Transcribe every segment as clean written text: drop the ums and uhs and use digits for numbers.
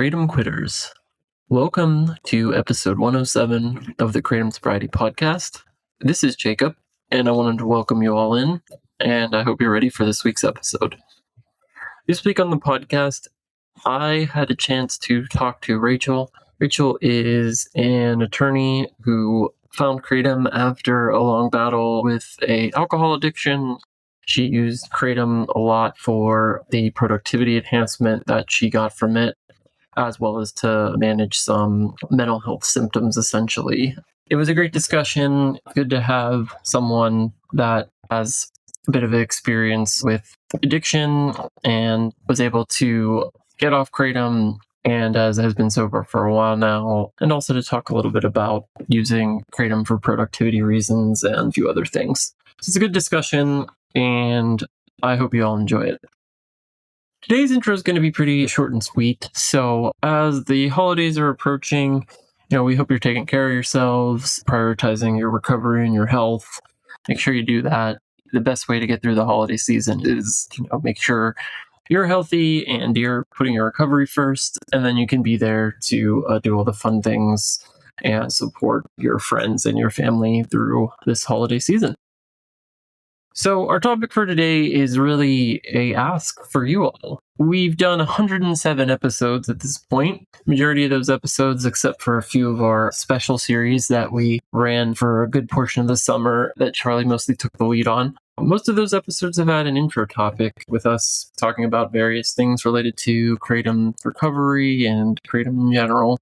Kratom Quitters. Welcome to episode 107 of the Kratom Sobriety Podcast. This is Jacob, and I wanted to welcome you all in, and I hope you're ready for this week's episode. This week on the podcast, I had a chance to talk to Rachel. Rachel is an attorney who found Kratom after a long battle with an alcohol addiction. She used Kratom a lot for the productivity enhancement that she got from it, as well as to manage some mental health symptoms, essentially. It was a great discussion. Good to have someone that has a bit of experience with addiction and was able to get off Kratom and has been sober for a while now, and also to talk a little bit about using Kratom for productivity reasons and a few other things. So it's a good discussion, and I hope you all enjoy it. Today's intro is going to be pretty short and sweet. So as the holidays are approaching, we hope you're taking care of yourselves, prioritizing your recovery and your health. Make sure you do that. The best way to get through the holiday season is, make sure you're healthy and you're putting your recovery first, and then you can be there to do all the fun things and support your friends and your family through this holiday season. So our topic for today is really a ask for you all. We've done 107 episodes at this point. Majority of those episodes, except for a few of our special series that we ran for a good portion of the summer that Charlie mostly took the lead on. Most of those episodes have had an intro topic with us talking about various things related to Kratom recovery and Kratom in general.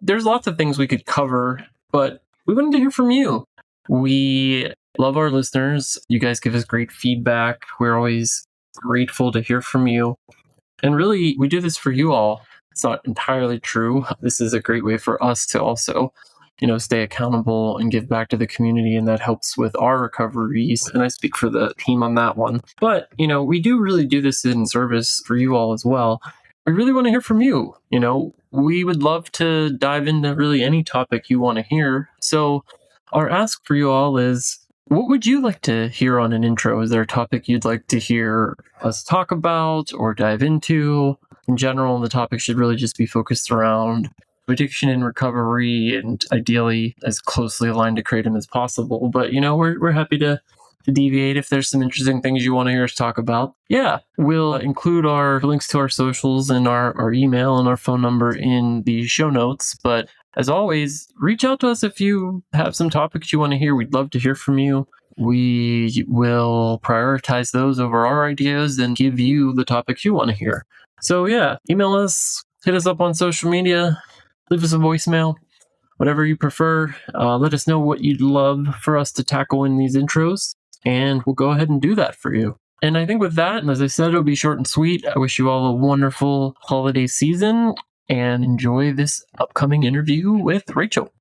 There's lots of things we could cover, but we wanted to hear from you. We love our listeners. You guys give us great feedback. We're always grateful to hear from you. And really, we do this for you all. It's not entirely true. This is a great way for us to also, stay accountable and give back to the community, and that helps with our recoveries. And I speak for the team on that one. But, we do really do this in service for you all as well. We really want to hear from you. We would love to dive into really any topic you want to hear. So our ask for you all is, what would you like to hear on an intro? Is there a topic you'd like to hear us talk about or dive into? In general, the topic should really just be focused around addiction and recovery, and ideally as closely aligned to Kratom as possible. But, we're happy to deviate if there's some interesting things you want to hear us talk about. Yeah, we'll include our links to our socials and our email and our phone number in the show notes. But as always, reach out to us if you have some topics you want to hear. We'd love to hear from you. We will prioritize those over our ideas and give you the topics you want to hear. So yeah, email us, hit us up on social media, leave us a voicemail, whatever you prefer. Let us know what you'd love for us to tackle in these intros, and we'll go ahead and do that for you. And I think with that, and as I said, it'll be short and sweet. I wish you all a wonderful holiday season and enjoy this upcoming interview with Rachel.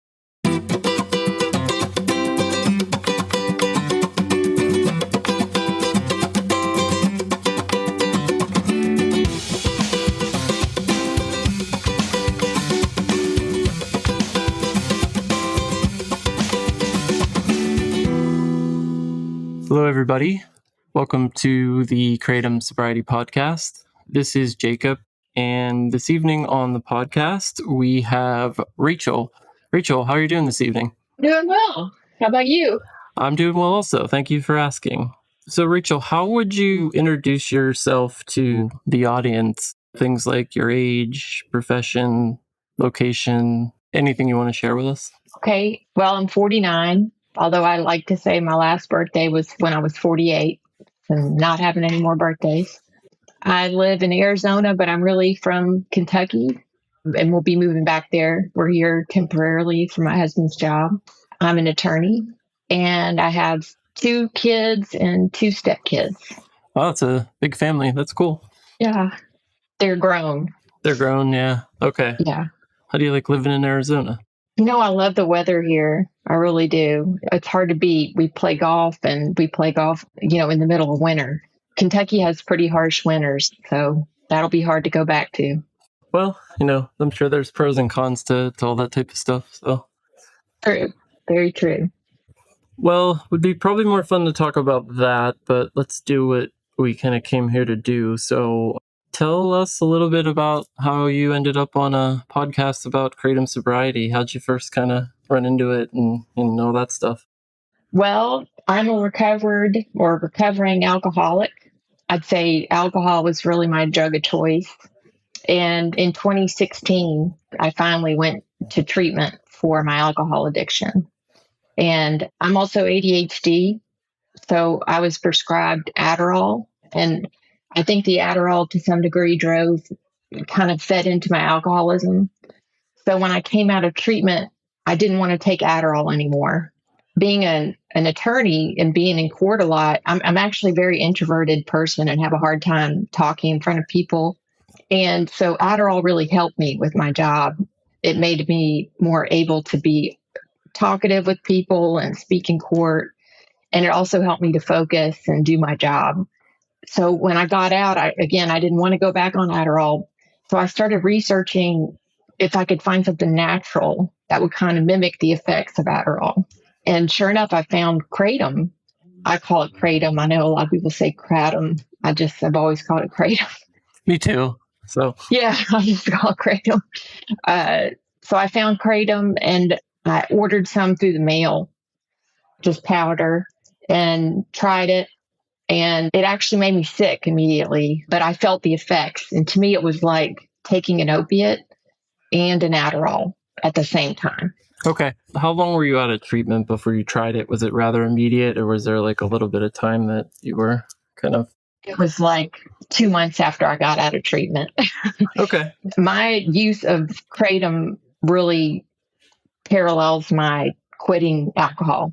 Hello, everybody. Welcome to the Kratom Sobriety Podcast. This is Jacob, and this evening on the podcast, we have Rachel. Rachel, how are you doing this evening? Doing well. How about you? I'm doing well also. Thank you for asking. So, Rachel, how would you introduce yourself to the audience? Things like your age, profession, location, anything you want to share with us? Okay. Well, I'm 49, although I like to say my last birthday was when I was 48, and not having any more birthdays. I live in Arizona, but I'm really from Kentucky, and we'll be moving back there. We're here temporarily for my husband's job. I'm an attorney, and I have 2 kids and 2 stepkids. Wow, it's a big family. That's cool. Yeah. They're grown. They're grown, yeah. Okay. Yeah. How do you like living in Arizona? I love the weather here. I really do. It's hard to beat. We play golf in the middle of winter. Kentucky has pretty harsh winters, so that'll be hard to go back to. Well, I'm sure there's pros and cons to all that type of stuff. So True. Very true. Well, it would be probably more fun to talk about that, but let's do what we kind of came here to do. So Tell us a little bit about how you ended up on a podcast about kratom sobriety. How'd you first kind of run into it and all that stuff? Well, I'm a recovered or recovering alcoholic. I'd say alcohol was really my drug of choice. And in 2016, I finally went to treatment for my alcohol addiction. And I'm also ADHD. So I was prescribed Adderall. And I think the Adderall to some degree kind of fed into my alcoholism. So when I came out of treatment, I didn't want to take Adderall anymore. Being an attorney and being in court a lot, I'm actually a very introverted person and have a hard time talking in front of people. And so Adderall really helped me with my job. It made me more able to be talkative with people and speak in court. And it also helped me to focus and do my job. So when I got out, I didn't want to go back on Adderall. So I started researching if I could find something natural that would kind of mimic the effects of Adderall. And sure enough, I found kratom. I call it kratom. I know a lot of people say kratom. I've always called it kratom. Me too. So Yeah, I just call it kratom. So I found kratom and I ordered some through the mail, just powder, and tried it. And it actually made me sick immediately, but I felt the effects. And to me, it was like taking an opiate and an Adderall at the same time. okay, how long were you out of treatment before you tried it? Was it rather immediate, or was there like a little bit of time that you were kind of? It was like 2 months after I got out of treatment. Okay. My use of kratom really parallels my quitting alcohol.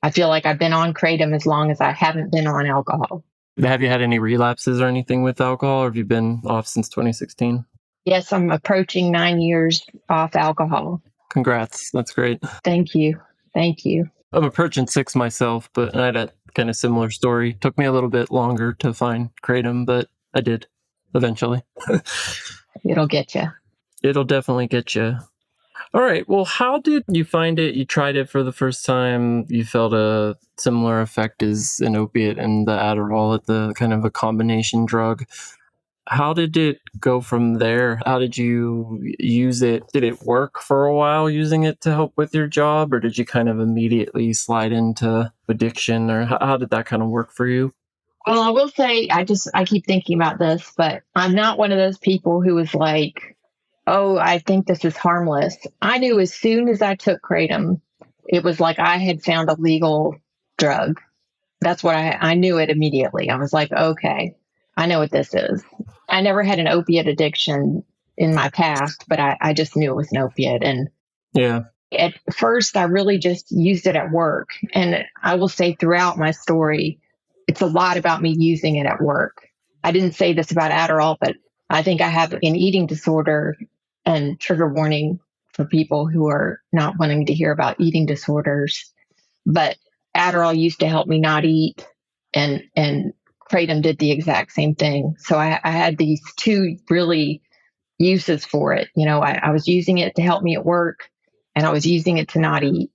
I feel like I've been on kratom as long as I haven't been on alcohol. Have you had any relapses or anything with alcohol, or have you been off since 2016? Yes, I'm approaching 9 years off alcohol. Congrats. That's great. Thank you. Thank you. I'm approaching 6 myself, but I had a kind of similar story. Took me a little bit longer to find kratom, but I did eventually. It'll get you. It'll definitely get you. All right. Well, how did you find it? You tried it for the first time. You felt a similar effect as an opiate and the Adderall at the kind of a combination drug. How did it go from there? How did you use it? Did it work for a while using it to help with your job, or did you kind of immediately slide into addiction, or how did that kind of work for you? Well, I will say, I keep thinking about this, but I'm not one of those people who was like, oh, I think this is harmless. I knew as soon as I took kratom, it was like I had found a legal drug. That's what I knew it immediately. I was like, okay, I know what this is. I never had an opiate addiction in my past, but I just knew it was an opiate. And Yeah. at first, I really just used it at work. And I will say throughout my story, it's a lot about me using it at work. I didn't say this about Adderall, but I think I have an eating disorder, and trigger warning for people who are not wanting to hear about eating disorders. But Adderall used to help me not eat, and kratom did the exact same thing. So I had these two really uses for it. I was using it to help me at work, and I was using it to not eat.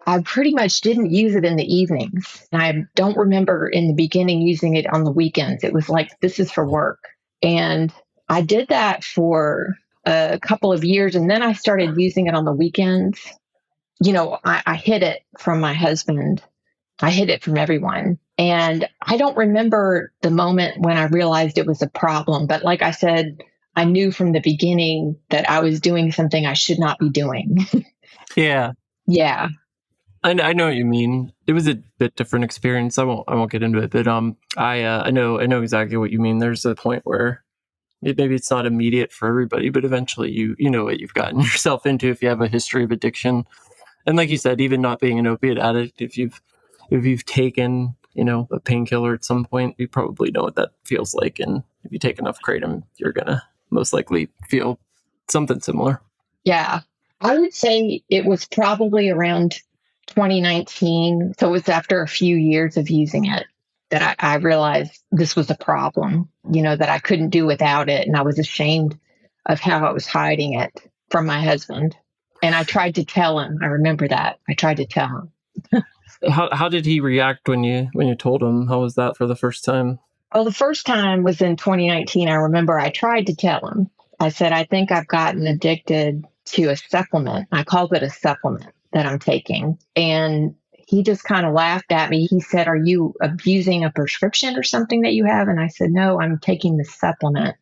I pretty much didn't use it in the evenings. I don't remember in the beginning using it on the weekends. It was like, this is for work. And I did that for a couple of years. And then I started using it on the weekends. I hid it from my husband. I hid it from everyone. And I don't remember the moment when I realized it was a problem. But like I said, I knew from the beginning that I was doing something I should not be doing. Yeah. Yeah. I know what you mean. It was a bit different experience. I won't get into it, but I know exactly what you mean. There's a point where maybe it's not immediate for everybody, but eventually you know what you've gotten yourself into if you have a history of addiction. And like you said, even not being an opiate addict, if you've taken a painkiller at some point, you probably know what that feels like. And if you take enough kratom, you're gonna most likely feel something similar. Yeah. I would say it was probably around 2019. So it was after a few years of using it that I realized this was a problem, that I couldn't do without it. And I was ashamed of how I was hiding it from my husband. And I tried to tell him. I remember that. I tried to tell him. How did he react when you told him? How was that for the first time? Well, the first time was in 2019. I remember I tried to tell him. I said, I think I've gotten addicted to a supplement. I called it a supplement that I'm taking. And he just kind of laughed at me. He said, are you abusing a prescription or something that you have? And I said, no, I'm taking the supplement.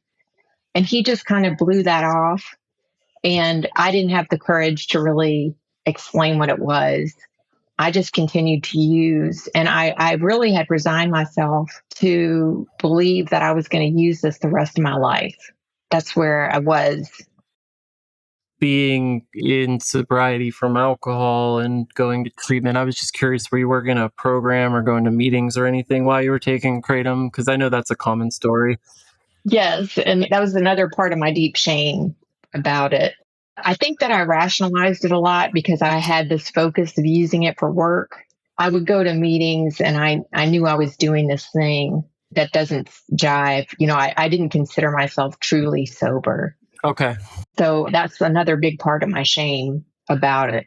And he just kind of blew that off. And I didn't have the courage to really explain what it was. I just continued to use, and I really had resigned myself to believe that I was going to use this the rest of my life. That's where I was. Being in sobriety from alcohol and going to treatment, I was just curious, were you working in a program or going to meetings or anything while you were taking kratom? Because I know that's a common story. Yes, and that was another part of my deep shame about it. I think that I rationalized it a lot because I had this focus of using it for work. I would go to meetings and I knew I was doing this thing that doesn't jive. I didn't consider myself truly sober. Okay. So that's another big part of my shame about it.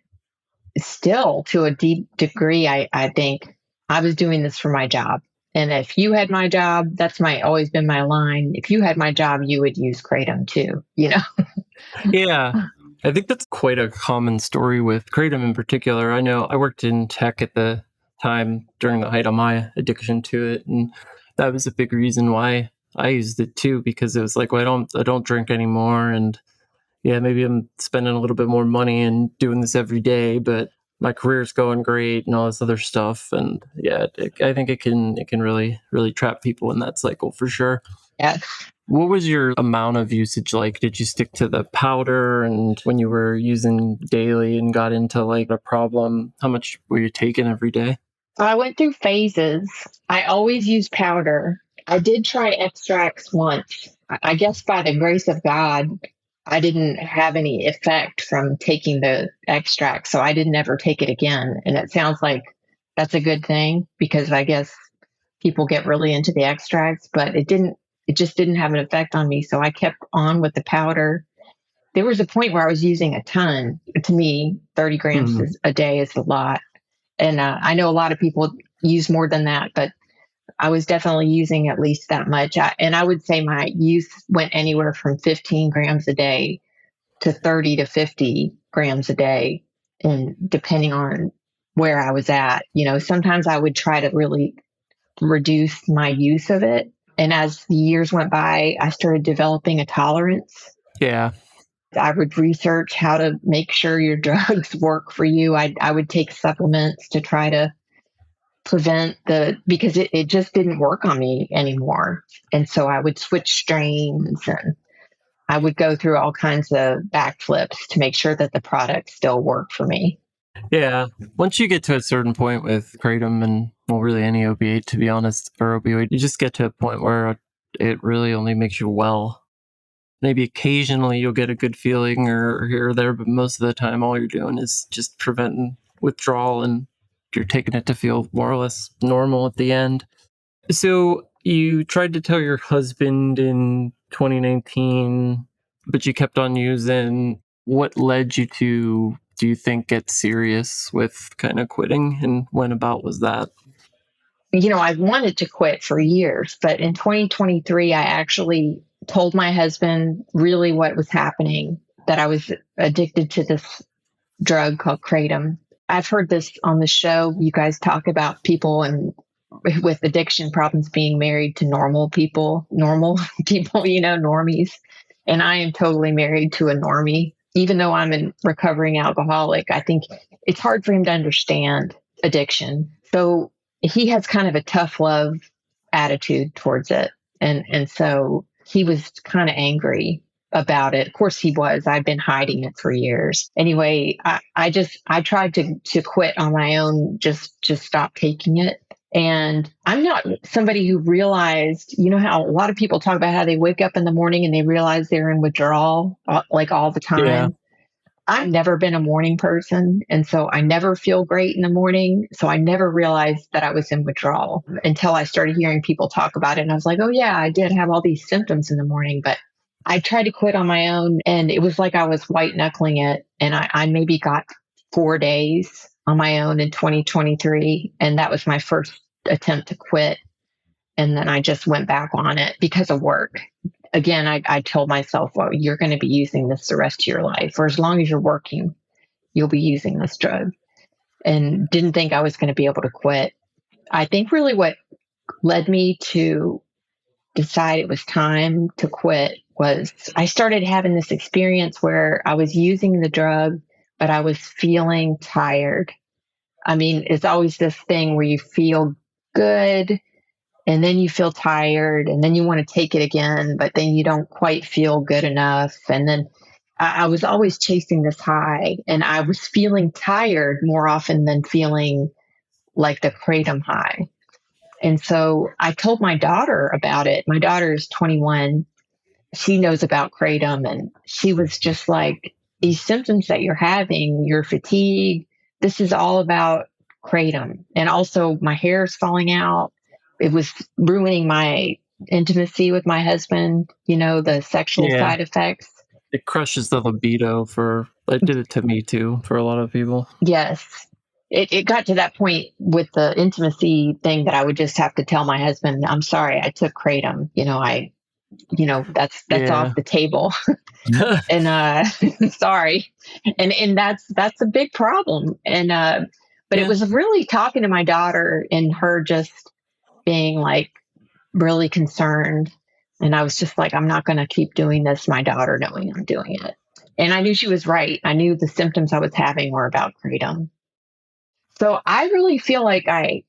Still, to a deep degree, I think I was doing this for my job. And if you had my job, that's always been my line. If you had my job, you would use kratom too, Yeah. I think that's quite a common story with kratom in particular. I know I worked in tech at the time during the height of my addiction to it, and that was a big reason why I used it too, because it was like, well, I don't drink anymore, and yeah, maybe I'm spending a little bit more money and doing this every day, but my career's going great and all this other stuff. And yeah, I think it can really trap people in that cycle for sure. Yes. What was your amount of usage like? Did you stick to the powder? And when you were using daily and got into like a problem, how much were you taking every day? I went through phases. I always use powder. I did try extracts once. I guess by the grace of God, I didn't have any effect from taking the extract, so I didn't ever take it again. And it sounds like that's a good thing because I guess people get really into the extracts, but it just didn't have an effect on me. So I kept on with the powder. There was a point where I was using a ton. To me, 30 grams Mhm. a day is a lot. And I know a lot of people use more than that, but I was definitely using at least that much. And I would say my use went anywhere from 15 grams a day to 30 to 50 grams a day, and depending on where I was at. Sometimes I would try to really reduce my use of it. And as the years went by, I started developing a tolerance. Yeah. I would research how to make sure your drugs work for you. I would take supplements to try to prevent because it just didn't work on me anymore. And so I would switch strains and I would go through all kinds of backflips to make sure that the product still worked for me. Yeah. Once you get to a certain point with kratom and, well, really any opiate, to be honest, or opioid, you just get to a point where it really only makes you well. Maybe occasionally you'll get a good feeling or here or there, but most of the time, all you're doing is just preventing withdrawal and you're taking it to feel more or less normal at the end. So you tried to tell your husband in 2019, but you kept on using. What led you to, do you think, get serious with kind of quitting, and when about was that? I wanted to quit for years, but in 2023, I actually told my husband really what was happening, that I was addicted to this drug called kratom. I've heard this on the show. You guys talk about people and with addiction problems being married to normal people, normies. And I am totally married to a normie. Even though I'm a recovering alcoholic, I think it's hard for him to understand addiction. So he has kind of a tough love attitude towards it. And so he was kind of angry about it. Of course he was. I've been hiding it for years. Anyway, I tried to quit on my own, just stop taking it. And I'm not somebody who realized, how a lot of people talk about how they wake up in the morning and they realize they're in withdrawal like all the Yeah. time. I've never been a morning person. And so I never feel great in the morning. So I never realized that I was in withdrawal until I started hearing people talk about it. And I was like, oh, yeah, I did have all these symptoms in the morning. But I tried to quit on my own. And it was like I was white knuckling it. And I maybe got 4 days on my own in 2023. And that was my first attempt to quit. And then I just went back on it because of work. Again, I told myself, well, you're going to be using this the rest of your life. For as long as you're working, you'll be using this drug. And didn't think I was going to be able to quit. I think really what led me to decide it was time to quit was I started having this experience where I was using the drug, but I was feeling tired. I mean, it's always this thing where you feel good and then you feel tired and then you want to take it again, but then you don't quite feel good enough. And then I was always chasing this high and I was feeling tired more often than feeling like the kratom high. And so I told my daughter about it. My daughter is 21. She knows about kratom and she was just like, these symptoms that you're having, your fatigue, this is all about kratom. And also my hair is falling out. It was ruining my intimacy with my husband, the sexual Yeah. side effects. It crushes the libido it did it to me too, for a lot of people. Yes. It got to that point with the intimacy thing that I would just have to tell my husband, I'm sorry, I took kratom. That's Yeah. off the table. And sorry. And that's a big problem. And but it Yeah. was really talking to my daughter and her just being like really concerned. And I was just like, I'm not going to keep doing this, my daughter knowing I'm doing it. And I knew she was right. I knew the symptoms I was having were about kratom. So I really feel like I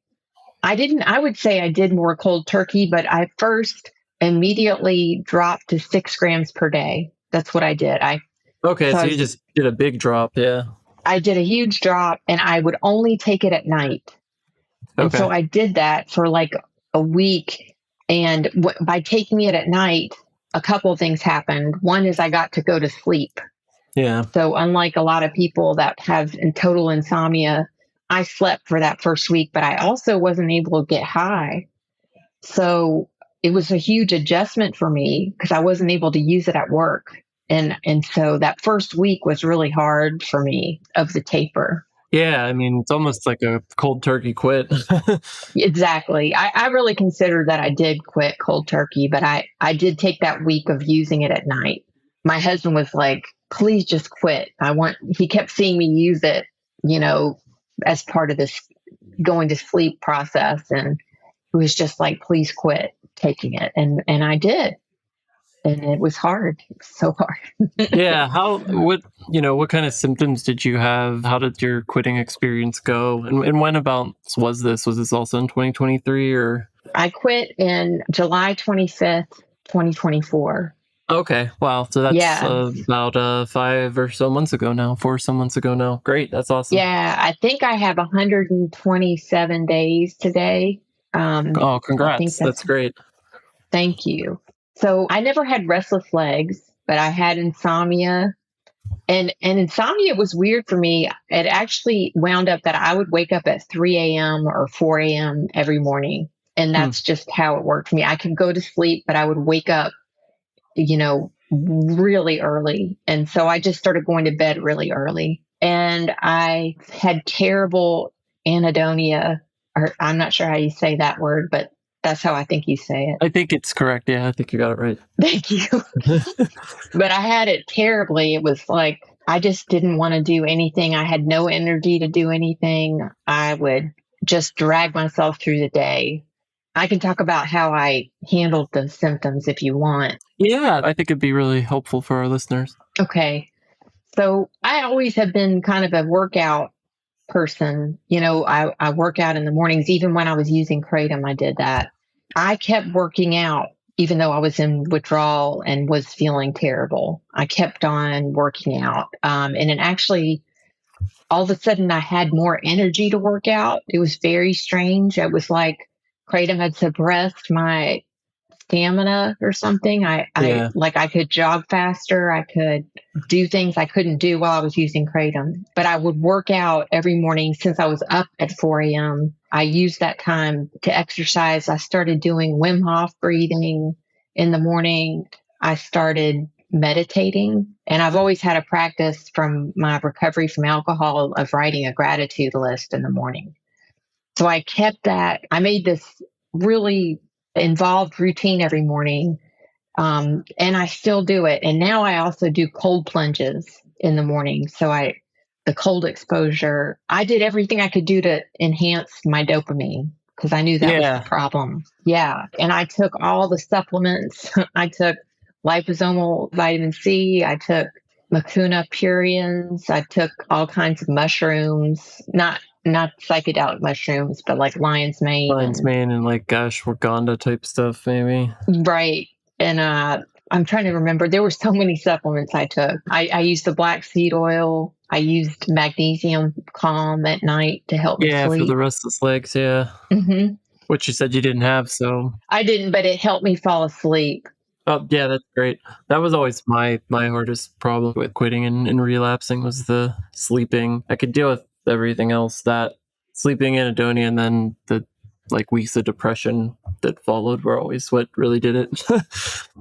would say I did more cold turkey, but I first immediately dropped to 6 grams per day. That's what I did. Okay, So so you just did a big drop, yeah. I did a huge drop and I would only take it at night. And Okay. so I did that for like a week. And by taking it at night, a couple of things happened. One is I got to go to sleep. Yeah. So unlike a lot of people that have total insomnia, I slept for that first week, but I also wasn't able to get high. So it was a huge adjustment for me because I wasn't able to use it at work. And so that first week was really hard for me of the taper. Yeah, I mean, it's almost like a cold turkey quit. Exactly. I really consider that I did quit cold turkey, but I did take that week of using it at night. My husband was like, please just quit. He kept seeing me use it, as part of this going to sleep process. And it was just like, please quit taking it. And I did. And it was hard. It was so hard. Yeah, what kind of symptoms did you have? How did your quitting experience go? And when about was this? Was this also in 2023 or? I quit in July 25th, 2024. Okay, wow. So that's Yeah. about 5 or so months ago now, 4 or so months ago now. Great, that's awesome. Yeah, I think I have 127 days today. Oh, I congrats. think That's great. Thank you. So I never had restless legs, but I had insomnia. And insomnia was weird for me. It actually wound up that I would wake up at 3 a.m. or 4 a.m. every morning. And that's just how it worked for me. I could go to sleep, but I would wake up, really early. And so I just started going to bed really early. And I had terrible anhedonia, or I'm not sure how you say that word, but that's how I think you say it. I think it's correct. Yeah, I think you got it right. Thank you. But I had it terribly. It was like I just didn't want to do anything. I had no energy to do anything. I would just drag myself through the day. I can talk about how I handled the symptoms if you want. Yeah, I think it'd be really helpful for our listeners. Okay. So I always have been kind of a workout person. I work out in the mornings. Even when I was using kratom, I did that. I kept working out, even though I was in withdrawal and was feeling terrible. I kept on working out. And it actually, all of a sudden, I had more energy to work out. It was very strange. It was like kratom had suppressed my stamina or something. Yeah. I could jog faster. I could do things I couldn't do while I was using kratom. But I would work out every morning since I was up at 4 a.m. I used that time to exercise. I started doing Wim Hof breathing in the morning. I started meditating. And I've always had a practice from my recovery from alcohol of writing a gratitude list in the morning. So I kept that. I made this really involved routine every morning. And I still do it. And now I also do cold plunges in the morning. So the cold exposure, I did everything I could do to enhance my dopamine because I knew that was the Yeah. problem. Yeah. And I took all the supplements. I took liposomal vitamin C. I took Mucuna purines. I took all kinds of mushrooms, not psychedelic mushrooms, but like lion's mane Lion's and mane and like ashwagandha type stuff, maybe. right. And I'm trying to remember. There were so many supplements I took. I used the black seed oil. I used magnesium calm at night to help me Yeah, for the sleep. restless legs, yeah. hmm Which you said you didn't have, so I didn't, but it helped me fall asleep. oh yeah, that's great. That was always my hardest problem with quitting and relapsing was the sleeping. I could deal with everything else. That sleeping, anhedonia, and then the like weeks of depression that followed were always what really did it.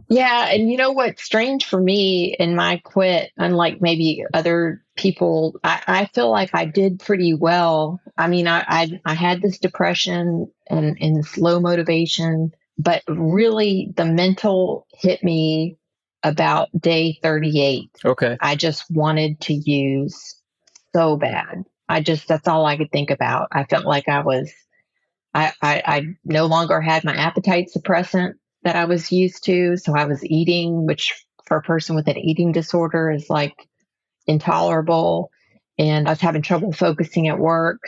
Yeah, and you know what's strange for me in my quit, unlike maybe other people, I feel like I did pretty well. I mean, I had this depression and this low motivation, but really the mental hit me about day 38. Okay. I just wanted to use so bad. That's all I could think about. I felt like I no longer had my appetite suppressant that I was used to. So I was eating, which for a person with an eating disorder is like intolerable. And I was having trouble focusing at work.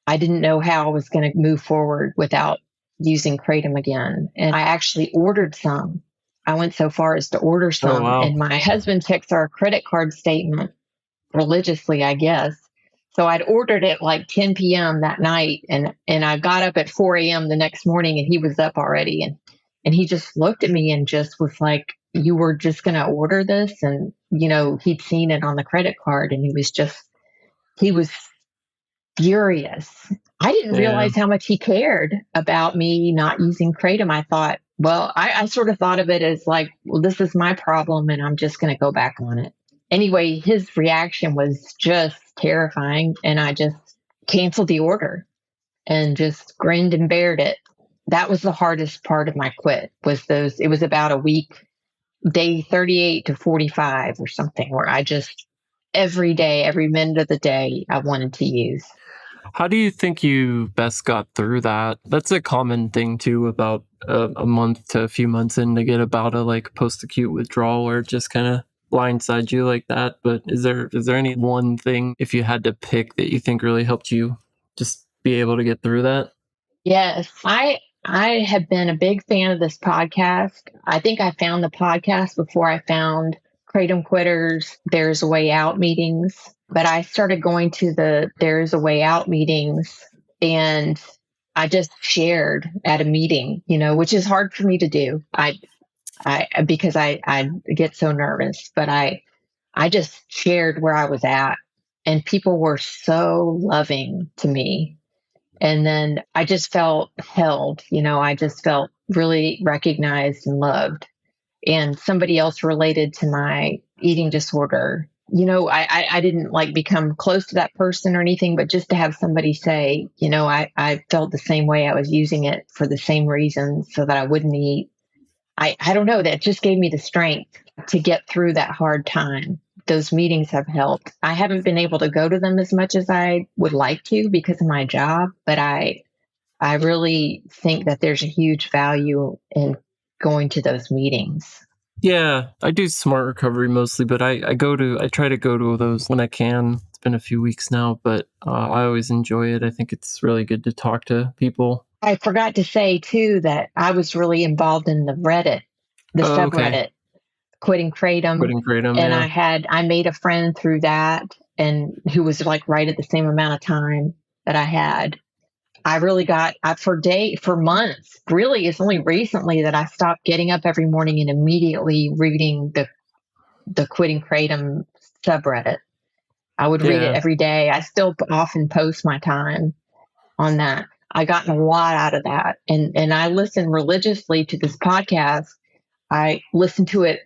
I didn't know how I was going to move forward without using Kratom again. And I actually ordered some. I went so far as to order Oh some. wow. And my husband checks our credit card statement religiously, I guess. So I'd ordered it like 10 p.m. that night, and I got up at 4 a.m. the next morning, and he was up already, and he just looked at me and just was like, "You were just going to order this?" And he'd seen it on the credit card, and he was furious. I didn't Yeah. realize how much he cared about me not using Kratom. I thought, well, I sort of thought of it as like, well, this is my problem, and I'm just going to go back on it. Anyway, his reaction was just terrifying, and I just canceled the order and just grinned and bared it. That was the hardest part of my quit. It was about a week, day 38 to 45 or something, where I just every day, every minute of the day, I wanted to use. How do you think you best got through that? That's a common thing too about a month to a few months in to get about a like post-acute withdrawal where it just kind of blindsides you like that. But is there any one thing if you had to pick that you think really helped you just be able to get through that? Yes, I have been a big fan of this podcast. I think I found the podcast before I found Kratom Quitters, There's a Way Out meetings. But I started going to the There's a Way Out meetings, and I just shared at a meeting, which is hard for me to do. I because I get so nervous, but I just shared where I was at, and people were so loving to me. And then I just felt held, I just felt really recognized and loved. And somebody else related to my eating disorder, I didn't like become close to that person or anything, but just to have somebody say, I felt the same way. I was using it for the same reasons so that I wouldn't eat. I don't know, that just gave me the strength to get through that hard time. Those meetings have helped. I haven't been able to go to them as much as I would like to because of my job, but I really think that there's a huge value in going to those meetings. Yeah, I do smart recovery mostly, but I try to go to those when I can. It's been a few weeks now, but I always enjoy it. I think it's really good to talk to people. I forgot to say too that I was really involved in the Oh, okay. subreddit, Quitting Kratom, Quitting kratom, and yeah. I made a friend through that, and who was like right at the same amount of time that I had. I really got for months. Really, it's only recently that I stopped getting up every morning and immediately reading the Quitting Kratom subreddit. I would read it Yeah. every day. I still often post my time on that. I gotten a lot out of that, and I listen religiously to this podcast. I listen to it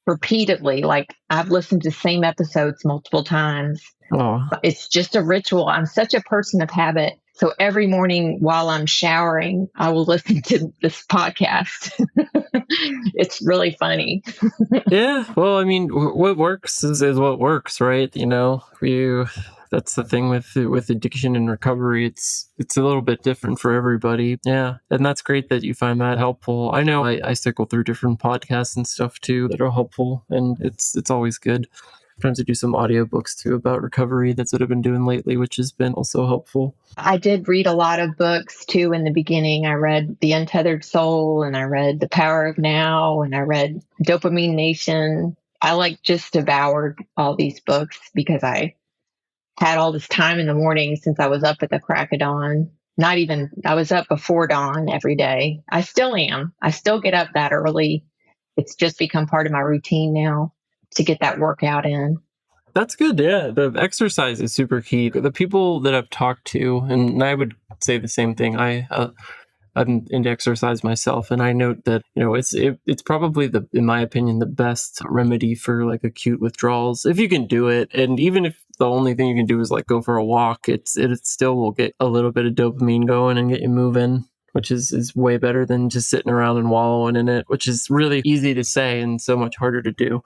repeatedly. Like I've listened to the same episodes multiple times. Oh, It's just a ritual. I'm such a person of habit. So every morning while I'm showering, I will listen to this podcast. It's really funny. Yeah, well, I mean, what works is what works, right? You that's the thing with addiction and recovery. It's a little bit different for everybody. Yeah, and that's great that you find that helpful. I know I cycle through different podcasts and stuff too that are helpful, and it's always good. Sometimes I do some audiobooks too about recovery. That's what I've been doing lately, which has been also helpful. I did read a lot of books too in the beginning. I read The Untethered Soul, and I read The Power of Now, and I read Dopamine Nation. I like just devoured all these books because I had all this time in the morning since I was up at the crack of dawn. Not even, I was up before dawn every day. I still am. I still get up that early. It's just become part of my routine now to get that workout in. That's good. Yeah, the exercise is super key. The people that I've talked to, and I would say the same thing. I'm into exercise myself, and I note that it's probably in my opinion, the best remedy for like acute withdrawals if you can do it. And even if the only thing you can do is like go for a walk, it still will get a little bit of dopamine going and get you moving, which is way better than just sitting around and wallowing in it, which is really easy to say and so much harder to do.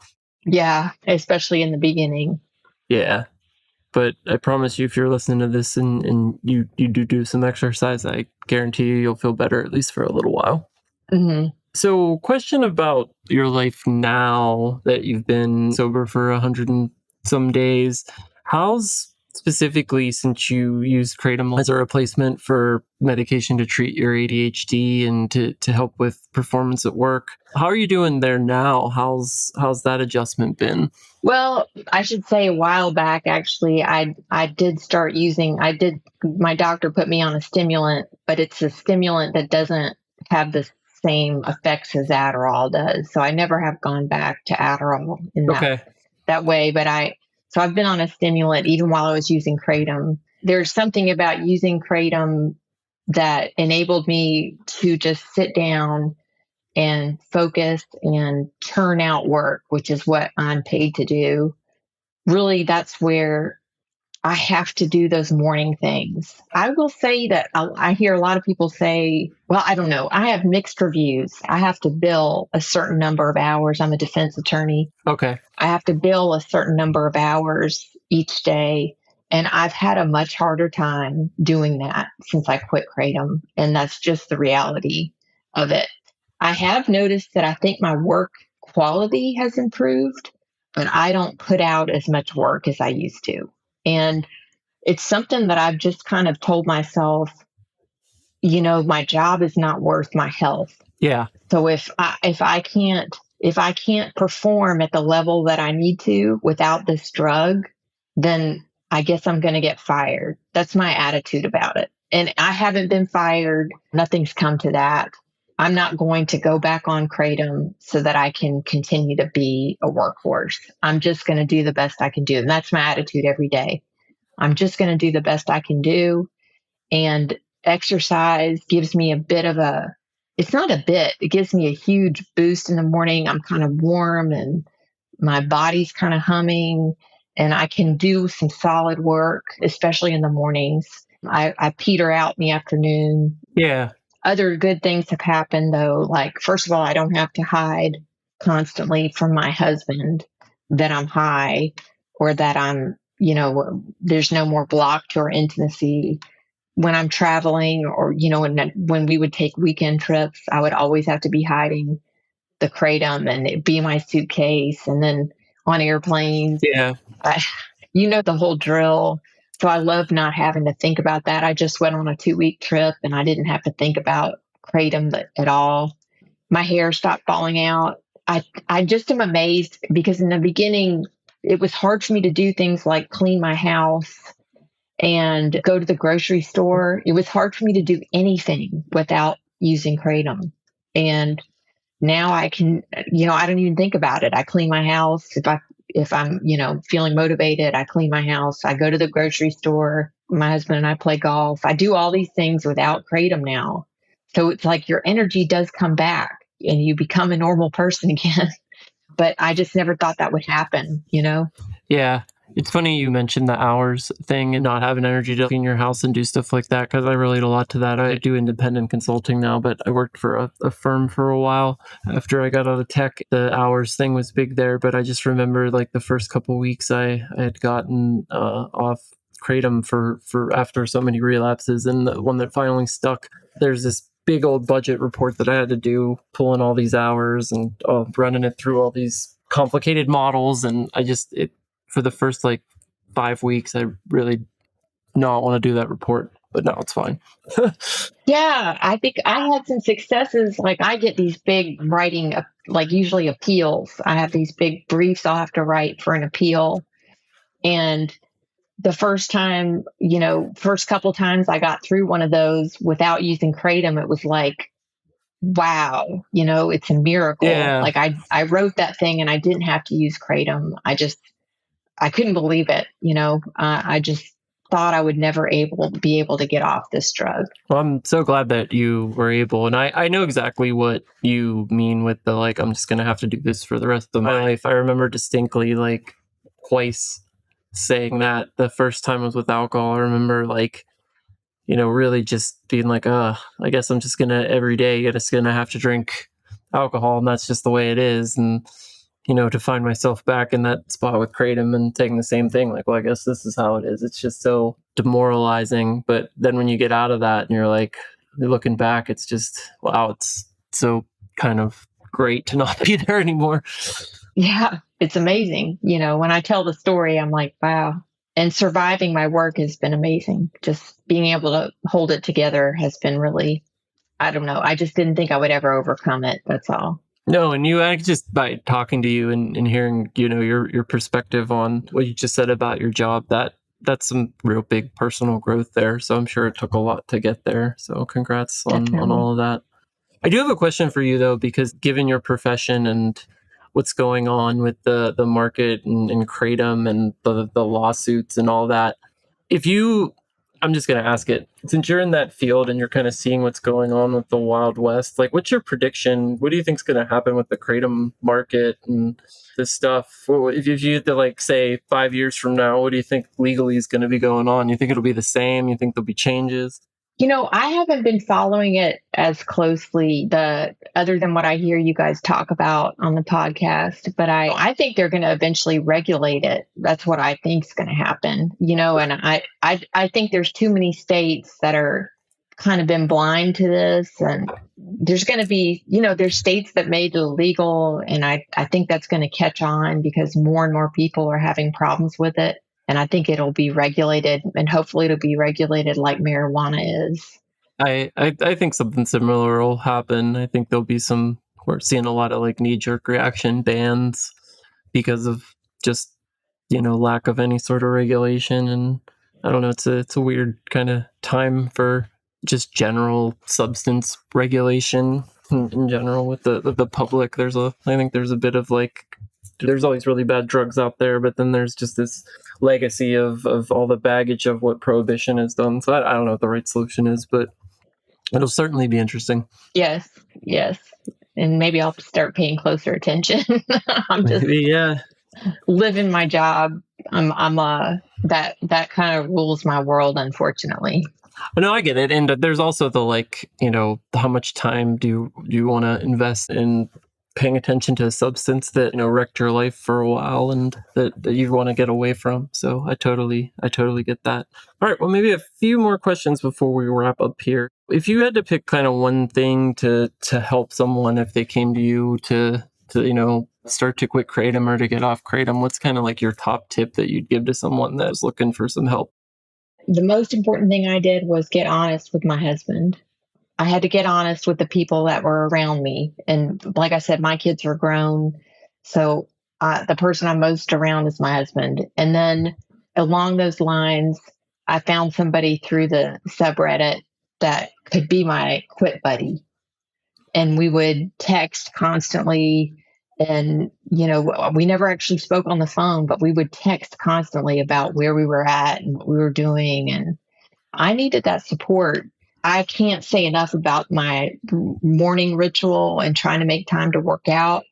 Yeah, especially in the beginning. Yeah. But I promise you, if you're listening to this and you do some exercise, I guarantee you'll feel better, at least for a little while. Mm-hmm. So, question about your life now that you've been sober for 100 and some days. How's specifically, since you use Kratom as a replacement for medication to treat your ADHD and to help with performance at work, how are you doing there now? How's that adjustment been? Well, I should say a while back, actually, I did start using, my doctor put me on a stimulant, but it's a stimulant that doesn't have the same effects as Adderall does. So I never have gone back to Adderall in Okay. that way. So I've been on a stimulant even while I was using Kratom. There's something about using Kratom that enabled me to just sit down and focus and turn out work, which is what I'm paid to do. Really, that's where I have to do those morning things. I will say that I hear a lot of people say, well, I don't know. I have mixed reviews. I have to bill a certain number of hours. I'm a defense attorney. Okay. I have to bill a certain number of hours each day. And I've had a much harder time doing that since I quit Kratom. And that's just the reality of it. I have noticed that I think my work quality has improved, but I don't put out as much work as I used to. And it's something that I've just kind of told myself, my job is not worth my health. Yeah. So if I can't perform at the level that I need to without this drug, then I guess I'm going to get fired. That's my attitude about it. And I haven't been fired. Nothing's come to that. I'm not going to go back on Kratom so that I can continue to be a workhorse. I'm just going to do the best I can do. And that's my attitude every day. I'm just going to do the best I can do. And exercise gives me it's not a bit, it gives me a huge boost in the morning. I'm kind of warm and my body's kind of humming, and I can do some solid work, especially in the mornings. I peter out in the afternoon. Yeah. Other good things have happened though. Like, first of all, I don't have to hide constantly from my husband that I'm high or that there's no more block to our intimacy. When I'm traveling or, when we would take weekend trips, I would always have to be hiding the Kratom and it'd be my suitcase. And then on airplanes, Yeah. the whole drill. So I love not having to think about that. I just went on a 2-week trip and I didn't have to think about Kratom at all. My hair stopped falling out. I just am amazed because in the beginning, it was hard for me to do things like clean my house and go to the grocery store. It was hard for me to do anything without using Kratom. And now I can, I don't even think about it. I clean my house. If I'm, feeling motivated, I clean my house. I go to the grocery store. My husband and I play golf. I do all these things without Kratom now. So it's like your energy does come back and you become a normal person again. But I just never thought that would happen. Yeah. It's funny you mentioned the hours thing and not having energy to clean your house and do stuff like that, because I relate a lot to that. I do independent consulting now, but I worked for a firm for a while after I got out of tech. The hours thing was big there, but I just remember like the first couple weeks I had gotten off kratom for after so many relapses, and the one that finally stuck, there's this big old budget report that I had to do, pulling all these hours and running it through all these complicated models, and for the first like 5 weeks, I really not want to do that report, but now it's fine. Yeah, I think I had some successes. Like I get these big writing, like usually appeals. I have these big briefs I'll have to write for an appeal. And the first time, first couple times I got through one of those without using kratom, it was like, wow, it's a miracle. Yeah. Like I wrote that thing and I didn't have to use kratom. I couldn't believe it. I just thought I would never be able to get off this drug. Well, I'm so glad that you were able, and I know exactly what you mean with the like, I'm just going to have to do this for the rest of my life. I remember distinctly like twice saying that. The first time was with alcohol. I remember like, really just being like, I guess I'm just every day, just gonna have to drink alcohol, and that's just the way it is. And, to find myself back in that spot with kratom and taking the same thing, like, well, I guess this is how it is. It's just so demoralizing. But then when you get out of that and you're like, looking back, it's just, wow, it's so kind of great to not be there anymore. Yeah, it's amazing. When I tell the story, I'm like, wow. And surviving my work has been amazing. Just being able to hold it together has been really, I don't know. I just didn't think I would ever overcome it. That's all. No, and just by talking to you and hearing, your perspective on what you just said about your job, that's some real big personal growth there. So I'm sure it took a lot to get there. So congrats on all of that. I do have a question for you though, because given your profession and what's going on with the market and kratom and the lawsuits and all that, I'm just going to ask it, since you're in that field and you're kind of seeing what's going on with the Wild West, like what's your prediction? What do you think is going to happen with the kratom market and this stuff? If you had to like say 5 years from now, what do you think legally is going to be going on? You think it'll be the same? You think there'll be changes? I haven't been following it as closely, other than what I hear you guys talk about on the podcast, but I think they're going to eventually regulate it. That's what I think is going to happen, and I think there's too many states that are kind of been blind to this, and there's going to be, there's states that made it illegal, and I think that's going to catch on because more and more people are having problems with it. And I think it'll be regulated, and hopefully it'll be regulated like marijuana is. I think something similar will happen. I think we're seeing a lot of like knee-jerk reaction bans because of just, lack of any sort of regulation. And I don't know, it's a weird kind of time for just general substance regulation in general with the public. I think there's a bit of like, there's always really bad drugs out there, but then there's just this legacy of all the baggage of what prohibition has done. So I don't know what the right solution is, but it'll certainly be interesting. Yes. And maybe I'll start paying closer attention. I'm just living my job. That kind of rules my world, unfortunately. No, I get it. And there's also the like, how much time do you want to invest in paying attention to a substance that wrecked your life for a while and that you want to get away from. So I totally get that. All right, well, maybe a few more questions before we wrap up here. If you had to pick kind of one thing to help someone if they came to you to start to quit kratom or to get off kratom, what's kind of like your top tip that you'd give to someone that's looking for some help? The most important thing I did was get honest with my husband. I had to get honest with the people that were around me. And like I said, my kids are grown. So the person I'm most around is my husband. And then along those lines, I found somebody through the subreddit that could be my quit buddy. And we would text constantly. And, we never actually spoke on the phone, but we would text constantly about where we were at and what we were doing. And I needed that support. I can't say enough about my morning ritual and trying to make time to work out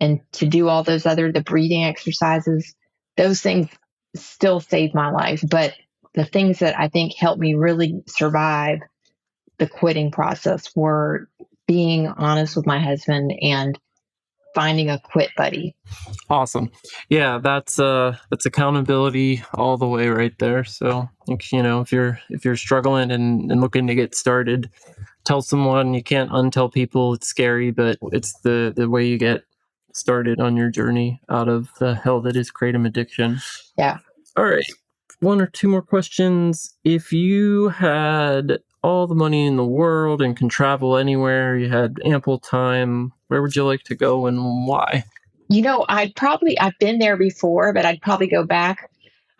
and to do all the breathing exercises. Those things still saved my life. But the things that I think helped me really survive the quitting process were being honest with my husband and finding a quit buddy. Awesome. Yeah, that's accountability all the way right there. So, if you're struggling and looking to get started, tell someone. You can't untell people. It's scary, but it's the way you get started on your journey out of the hell that is kratom addiction. Yeah. All right. One or two more questions. If you had all the money in the world and can travel anywhere, you had ample time, where would you like to go and why? I've been there before, but I'd probably go back.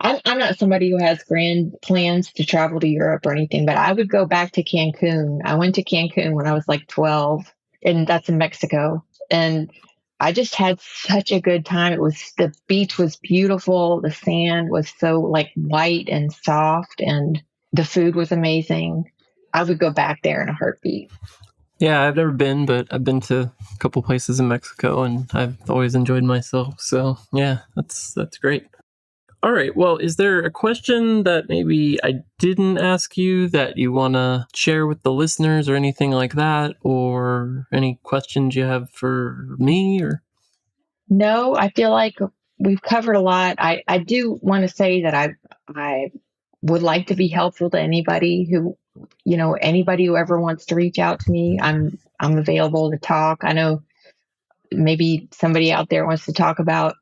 I'm not somebody who has grand plans to travel to Europe or anything, but I would go back to Cancun. I went to Cancun when I was like 12, and that's in Mexico. And I just had such a good time. The beach was beautiful. The sand was so like white and soft, and the food was amazing. I would go back there in a heartbeat. Yeah, I've never been, but I've been to a couple places in Mexico and I've always enjoyed myself. So, yeah, that's great. All right. Well, is there a question that maybe I didn't ask you that you want to share with the listeners or anything like that? Or any questions you have for me? Or No, I feel like we've covered a lot. I do want to say that I would like to be helpful to anybody who ever wants to reach out to me. I'm available to talk. I know maybe somebody out there wants to talk about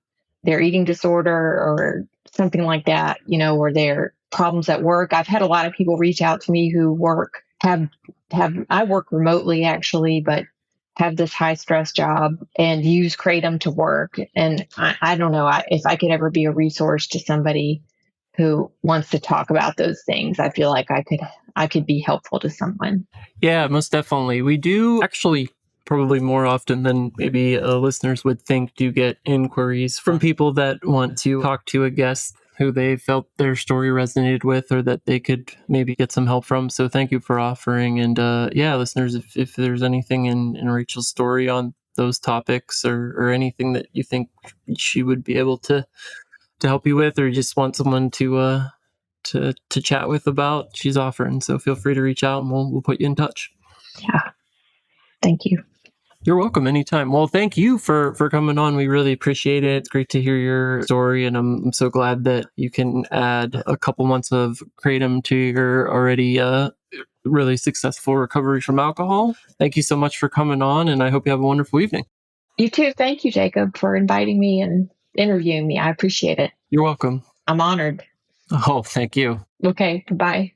their eating disorder or something like that, or their problems at work. I've had a lot of people reach out to me who I work remotely actually, but have this high stress job and use kratom to work. And I don't know if I could ever be a resource to somebody who wants to talk about those things. I feel like I could be helpful to someone. Yeah, most definitely. We do actually, probably more often than maybe listeners would think, do get inquiries from people that want to talk to a guest who they felt their story resonated with or that they could maybe get some help from. So thank you for offering. And yeah, listeners, if there's anything in Rachel's story on those topics or anything that you think she would be able to help you with, or just want someone to chat with about, she's offering. So feel free to reach out and we'll put you in touch. Yeah. Thank you. You're welcome anytime. Well, thank you for coming on. We really appreciate it. It's great to hear your story, and I'm so glad that you can add a couple months of kratom to your already really successful recovery from alcohol. Thank you so much for coming on, and I hope you have a wonderful evening. You too. Thank you, Jacob, for inviting me and interviewing me. I appreciate it. You're welcome. I'm honored. Oh, thank you. Okay, bye.